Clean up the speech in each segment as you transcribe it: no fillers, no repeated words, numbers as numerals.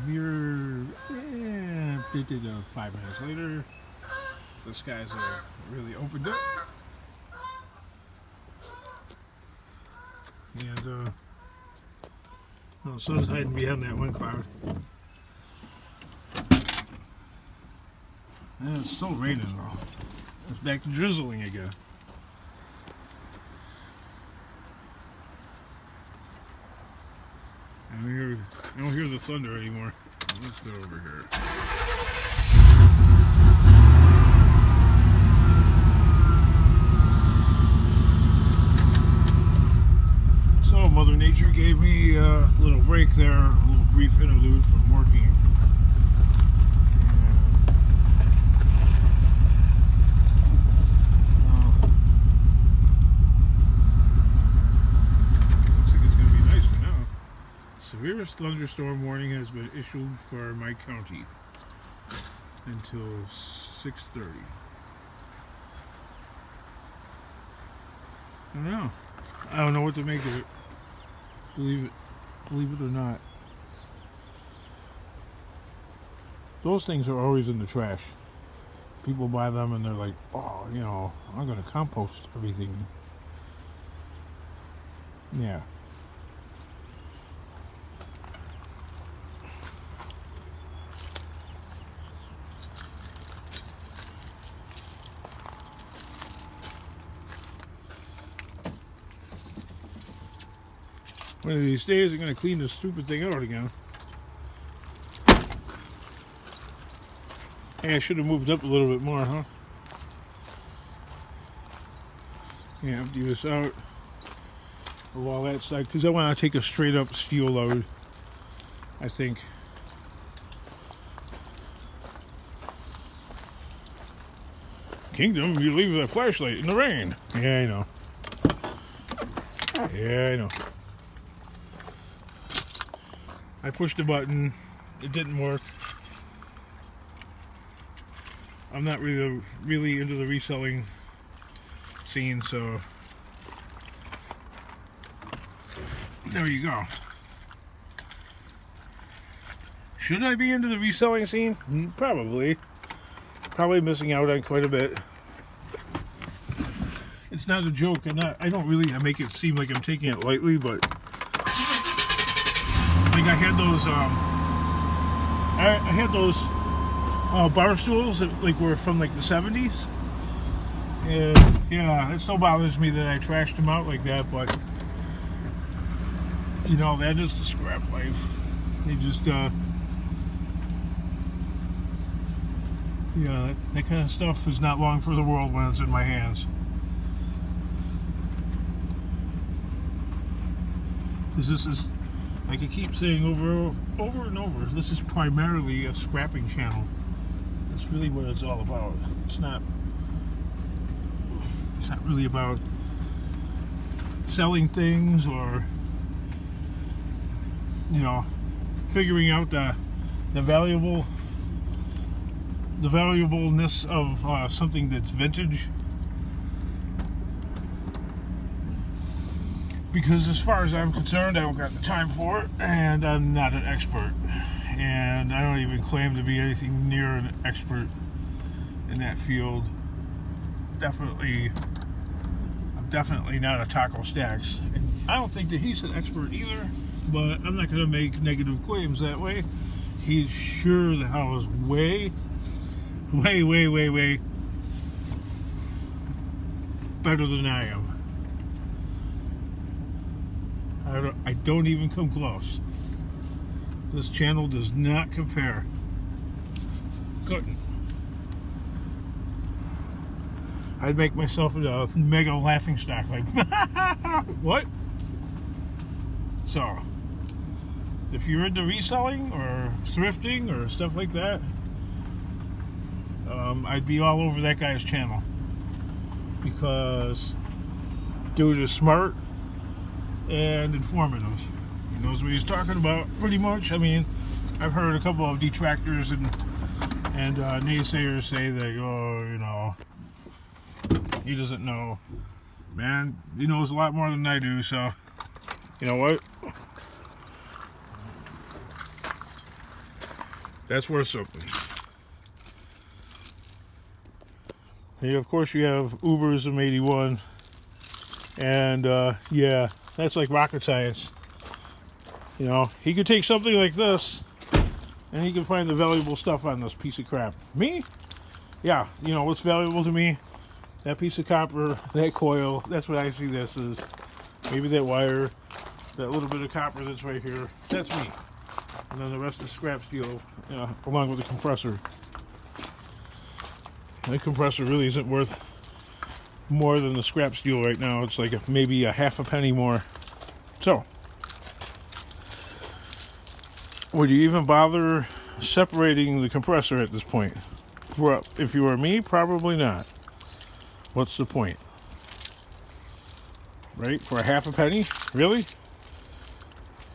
Here, 5 minutes later, the skies have really opened up. And well, the sun's hiding behind that one cloud. And it's still raining though. It's back to drizzling again. I don't hear the thunder anymore. Let's go over here. So Mother Nature gave me a little break there, a little brief interlude from working. Severest thunderstorm warning has been issued for my county until 6:30. I don't know what to make of it. Believe it or not. Those things are always in the trash. People buy them and they're like, oh, you know, I'm going to compost everything. Yeah. One of these days, I'm going to clean this stupid thing out again. Hey, I should have moved up a little bit more, huh? Yeah, empty this out of all that side, because I want to take a straight up steel load, I think. Kingdom, you leave the flashlight in the rain. Yeah, I know. Yeah, I know. I pushed the button, it didn't work. I'm not really into the reselling scene, so there you go. Should I be into the reselling scene? Probably. Probably missing out on quite a bit. It's not a joke. I don't really make it seem like I'm taking it lightly, but like I had those bar stools that like were from like the 70s, and yeah, it still bothers me that I trashed them out like that, but you know, that is the scrap life. They just yeah, that kind of stuff is not long for the world when it's in my hands. Because this is, like I keep saying over and over, this is primarily a scrapping channel. That's really what it's all about. It's not really about selling things or, you know, figuring out the valuableness of something that's vintage. Because as far as I'm concerned, I don't got the time for it, and I'm not an expert. And I don't even claim to be anything near an expert in that field. I'm definitely not a Taco Stacks. And I don't think that he's an expert either, but I'm not going to make negative claims that way. He's sure the hell is way better than I am. I don't even come close. This channel does not compare. Couldn't. I'd make myself a mega laughing stock, like what? So if you're into reselling or thrifting or stuff like that, I'd be all over that guy's channel, because dude is smart and informative. He knows what he's talking about, pretty much. I mean, I've heard a couple of detractors and naysayers say that, oh, you know, he doesn't know. Man, he knows a lot more than I do, so, you know what? That's worth something. And of course, you have Ubers of 81, and yeah, that's like rocket science. You know, he could take something like this, and he can find the valuable stuff on this piece of crap. Me? Yeah, you know what's valuable to me? That piece of copper, that coil. That's what I see this as. Maybe that wire, that little bit of copper that's right here. That's me. And then the rest is scrap steel, along with the compressor. That compressor really isn't worth more than the scrap steel right now. It's like maybe a half a penny more. So, would you even bother separating the compressor at this point? Well, if you were me, probably not. What's the point? Right? For a half a penny? Really?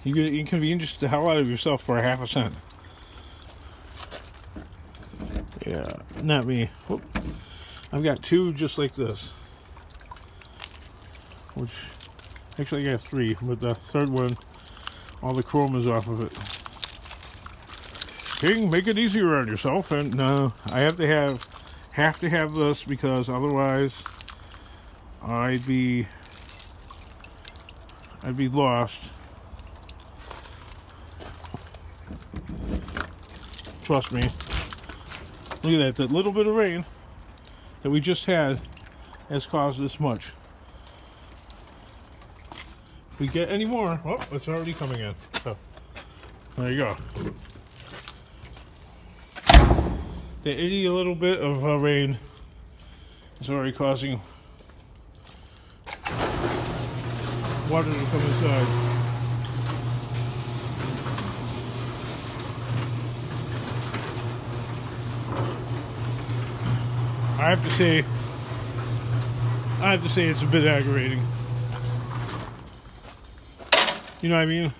You inconvenience the hell out of yourself for a half a cent. Yeah, not me. Whoop. I've got two just like this. Which, actually I got three, but the third one, all the chrome is off of it. King, make it easier on yourself. And no, I have to have this because otherwise I'd be lost. Trust me. Look at that little bit of rain that we just had has caused this much. If we get any more, oh, it's already coming in. So, there you go. The itty little bit of rain is already causing water to come inside. I have to say it's a bit aggravating. You know what I mean?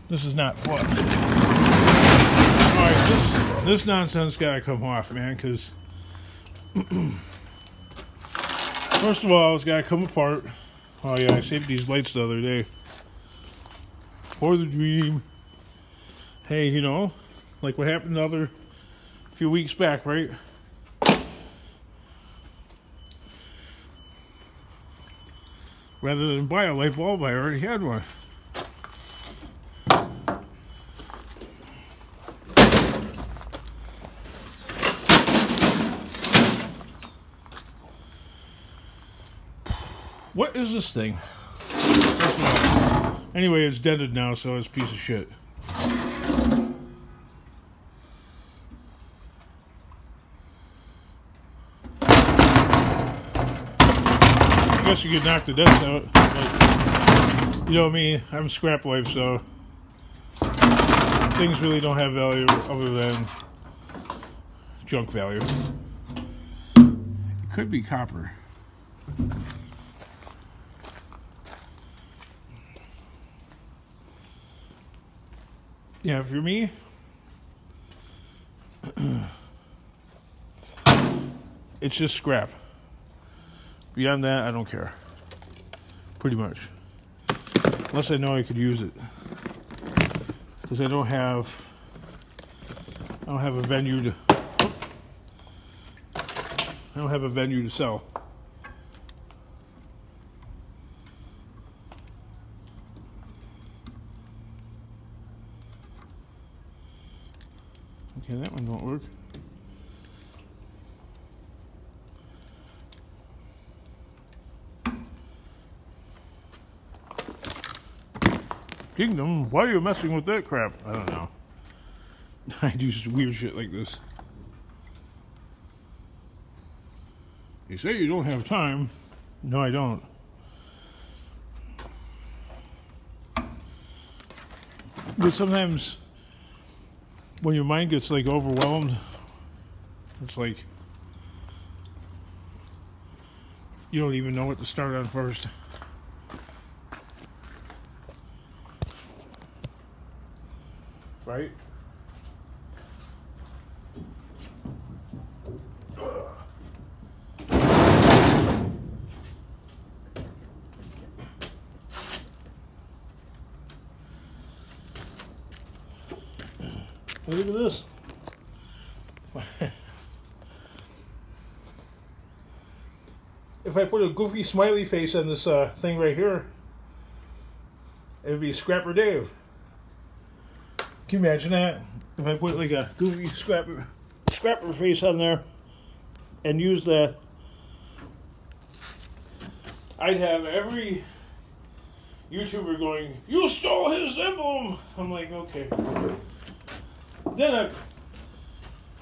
This is not fun. Alright, this nonsense gotta come off, man, because first of all, it's gotta come apart. Oh yeah, I saved these lights the other day. For the dream. Hey, you know, like what happened a few weeks back, right? Rather than buy a light bulb, I already had one. What is this thing? Anyway, it's dented now, so it's a piece of shit. I guess you could knock the dents out, but you know me, I'm Scraplife, so things really don't have value other than junk value. It could be copper. Yeah, if you're me, it's just scrap. Beyond that, I don't care. Pretty much. Unless I know I could use it. Because I don't have a venue to sell. Okay, that one won't work. Kingdom, why are you messing with that crap? I don't know. I do weird shit like this. You say you don't have time. No, I don't. But sometimes when your mind gets like overwhelmed, it's like you don't even know what to start on first. Right? Look at this. If I put a goofy smiley face on this thing right here, it would be Scrapper Dave. Can you imagine that? If I put like a goofy scrapper face on there and use that, I'd have every YouTuber going, "You stole his emblem!" I'm like, okay. Then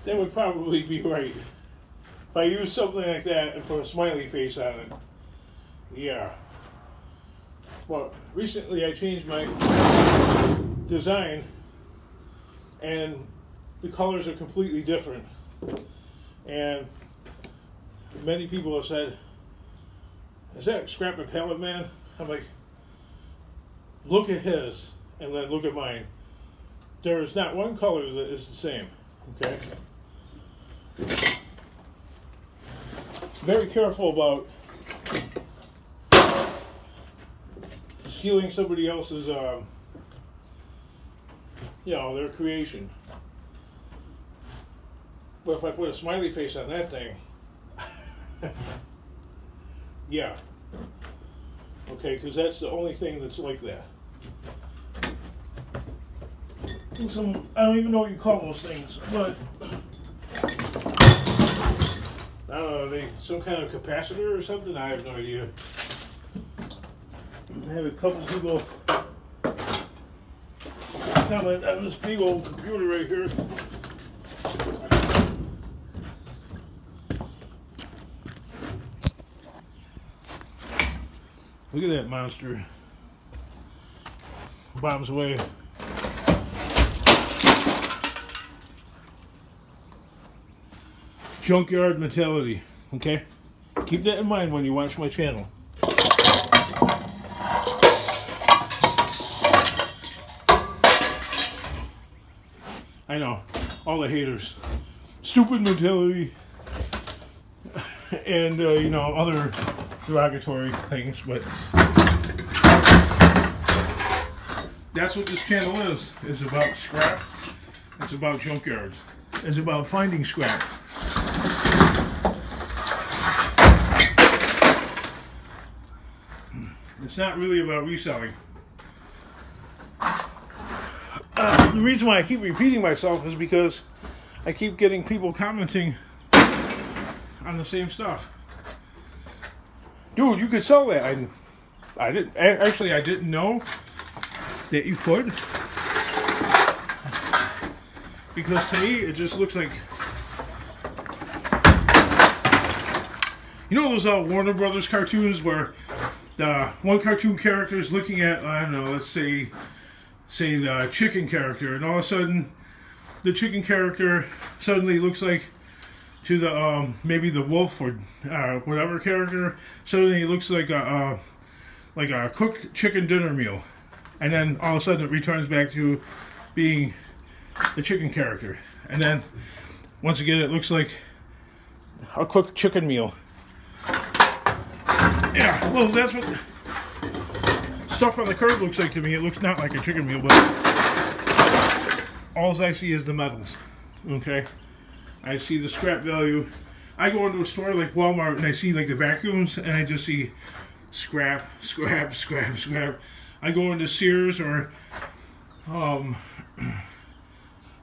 would probably be right. If I use something like that and put a smiley face on it, yeah. Well, recently I changed my design and the colors are completely different. And many people have said, "Is that Scrap and Pallet Man?" I'm like, look at his and then look at mine. There is not one color that is the same, okay? Very careful about stealing somebody else's, their creation. But if I put a smiley face on that thing, yeah. Okay, because that's the only thing that's like that. I don't even know what you call those things, but I don't know, some kind of capacitor or something? I have no idea. I have a couple people comment on this big old computer right here. Look at that monster. Bombs away. Junkyard mentality, okay? Keep that in mind when you watch my channel. I know, all the haters. Stupid mentality. And, other derogatory things, but that's what this channel is. It's about scrap. It's about junkyards. It's about finding scrap. It's not really about reselling. The reason why I keep repeating myself is because I keep getting people commenting on the same stuff. Dude, you could sell that. I didn't know that you could. Because to me, it just looks like, you know those Warner Brothers cartoons where the one cartoon character is looking at, I don't know, let's say the chicken character, and all of a sudden the chicken character suddenly looks like to the maybe the wolf or whatever character, suddenly it looks like a cooked chicken dinner meal, and then all of a sudden it returns back to being the chicken character, and then once again it looks like a cooked chicken meal. Yeah, well, that's what stuff on the curb looks like to me. It looks not like a chicken meal, but all I see is the metals. Okay, I see the scrap value. I go into a store like Walmart and I see like the vacuums and I just see scrap, scrap, scrap, scrap. I go into Sears or some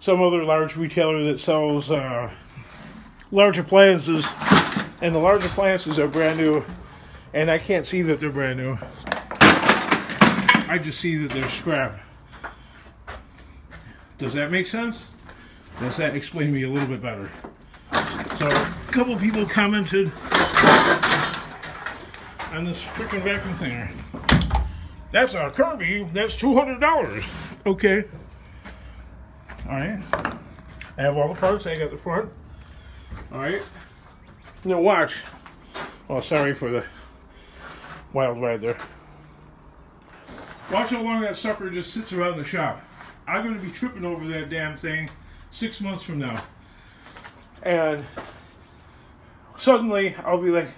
other large retailer that sells large appliances, and the large appliances are brand new, and I can't see that they're brand new. I just see that they're scrap. Does that make sense? Does that explain me a little bit better? So, a couple people commented on this freaking vacuum cleaner. That's a Kirby, that's $200. Okay. Alright. I have all the parts, I got the front. Alright. Now watch. Oh, sorry for the wild ride there. Watch how long that sucker just sits around the shop. I'm going to be tripping over that damn thing 6 months from now. And suddenly I'll be like,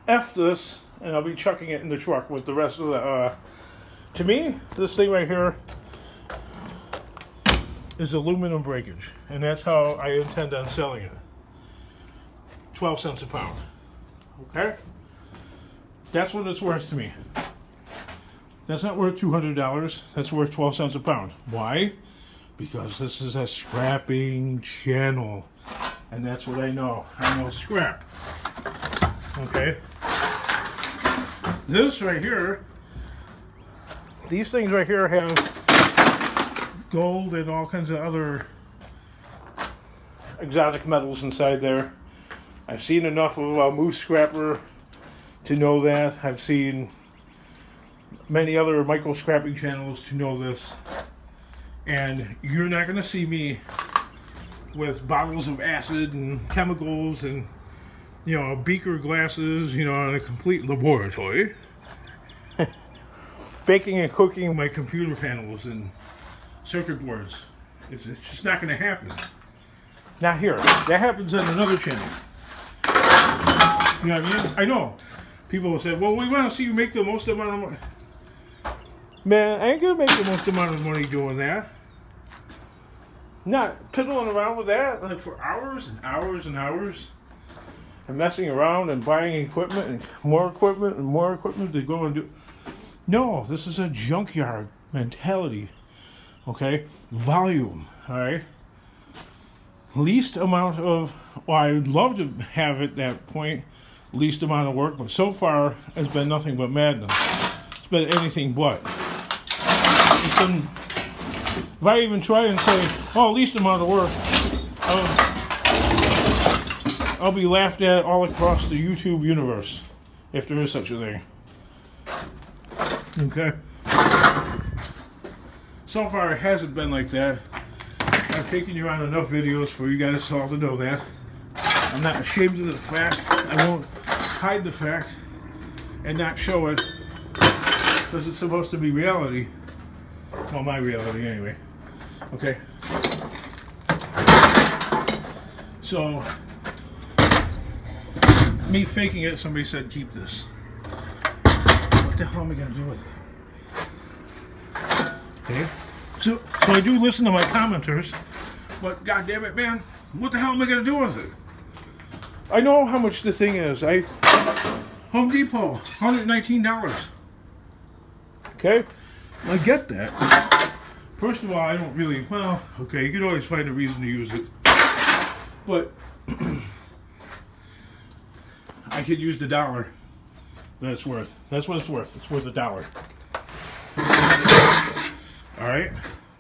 F this, and I'll be chucking it in the truck with the rest of the, to me, this thing right here is aluminum breakage, and that's how I intend on selling it. 12 cents a pound. Okay? That's what it's worth to me. That's not worth $200. That's worth 12 cents a pound. Why? Because this is a scrapping channel. And that's what I know. I know scrap. Okay? This right here, these things right here have gold and all kinds of other exotic metals inside there. I've seen enough of a moose scrapper to know that. I've seen many other micro scrapping channels to know this. And you're not going to see me with bottles of acid and chemicals and, you know, beaker glasses, you know, in a complete laboratory. Baking and cooking my computer panels and circuit boards. It's just not going to happen. Not here. That happens on another channel. You know what I mean? I know. People will say, well, we want to see you make the most amount of money. Man, I ain't going to make the most amount of money doing that. Not piddling around with that like for hours and hours and hours. And messing around and buying equipment and more equipment to go and do. No, this is a junkyard mentality. Okay? Volume. Alright? Least amount of, well, I'd love to have it that point, least amount of work, but so far it's been nothing but madness. It's been anything but. It's been, if I even try and say, oh, least amount of work, I'll be laughed at all across the YouTube universe, if there is such a thing. Okay? So far it hasn't been like that. I've taken you on enough videos for you guys all to know that. I'm not ashamed of the fact. I won't hide the fact and not show it because it's supposed to be reality. Well, my reality anyway. Okay. So, me faking it, somebody said keep this. What the hell am I going to do with it? Okay. So I do listen to my commenters, but god damn it, man, what the hell am I going to do with it? I know how much the thing is. Home Depot, $119. Okay? I get that. First of all, I don't really, well, okay, you could always find a reason to use it. But I could use the $1 that it's worth. That's what it's worth. It's worth $1. Alright?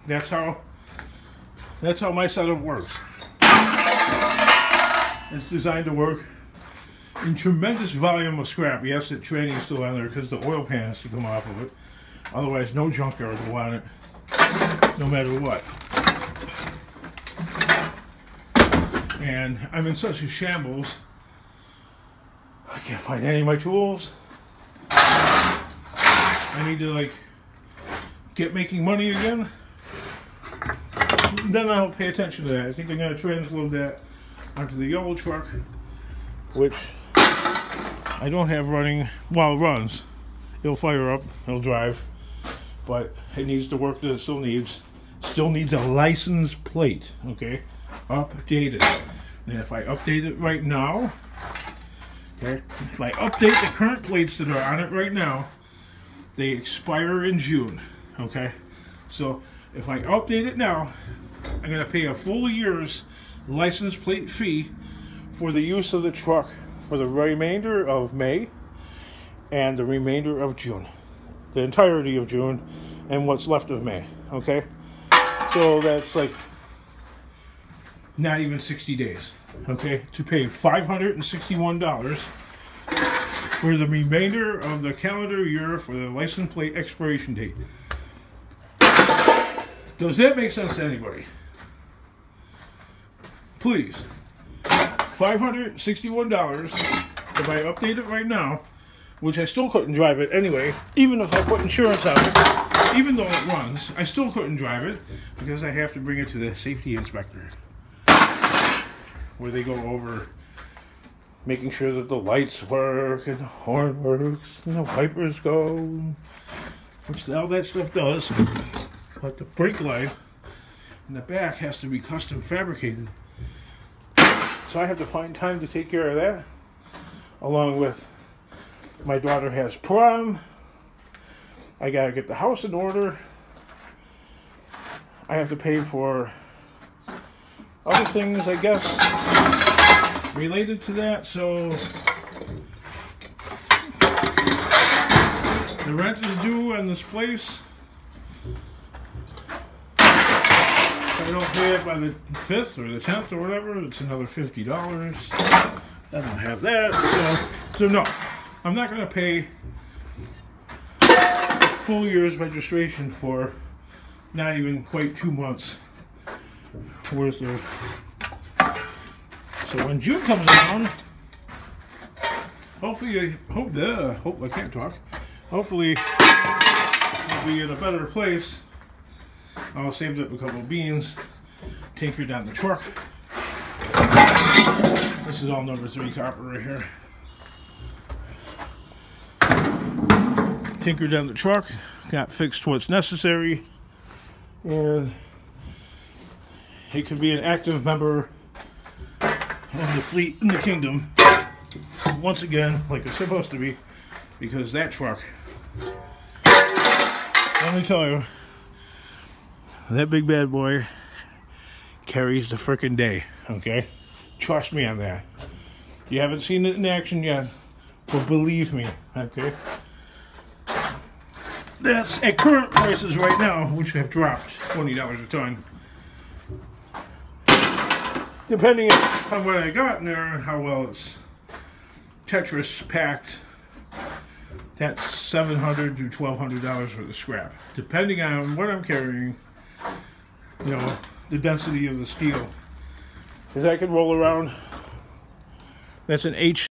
That's how my setup works. It's designed to work in tremendous volume of scrap. Yes, the tranny is still on there because the oil pan has to come off of it. Otherwise, no junkyard will want it, no matter what. And I'm in such a shambles, I can't find any of my tools. I need to, like, get making money again. Then I'll pay attention to that. I think I'm going to transload that onto the yellow truck, which I don't have running. Well, it runs. It'll fire up. It'll drive. But it needs the work that it still needs. Still needs a license plate. Okay? Updated. And if I update it right now, okay, if I update the current plates that are on it right now, they expire in June. Okay? So if I update it now, I'm going to pay a full year's license plate fee for the use of the truck for the remainder of May and the remainder of June. The entirety of June and what's left of May. Okay? So that's like not even 60 days. Okay? To pay $561 for the remainder of the calendar year for the license plate expiration date. Does that make sense to anybody? Please. $561 if I update it right now, which I still couldn't drive it anyway, even if I put insurance on it, even though it runs, I still couldn't drive it because I have to bring it to the safety inspector where they go over making sure that the lights work and the horn works and the wipers go, which all that stuff does. But the brake light And the back has to be custom fabricated. So I have to find time to take care of that. Along with my daughter has prom. I gotta get the house in order. I have to pay for other things, I guess, related to that. So the rent is due on this place. If I don't pay it by the 5th or the 10th or whatever, it's another $50. I don't have that. So no, I'm not going to pay a full year's registration for not even quite 2 months worth of. So when June comes around, hopefully, hope I can't talk. Hopefully, I'll be in a better place. I'll save up a couple of beans, tinker down the truck. This is all number 3 copper right here. Tinker down the truck, got fixed what's necessary, and it can be an active member of the fleet in the kingdom once again, like it's supposed to be, because that truck, let me tell you, that big bad boy carries the frickin' day, okay? Trust me on that. You haven't seen it in action yet, but believe me, okay? That's at current prices right now, which have dropped $20 a ton. Depending on what I got in there and how well it's Tetris packed, that's $700 to $1,200 worth of scrap. Depending on what I'm carrying, you know, the density of the steel. Because I can roll around, that's an H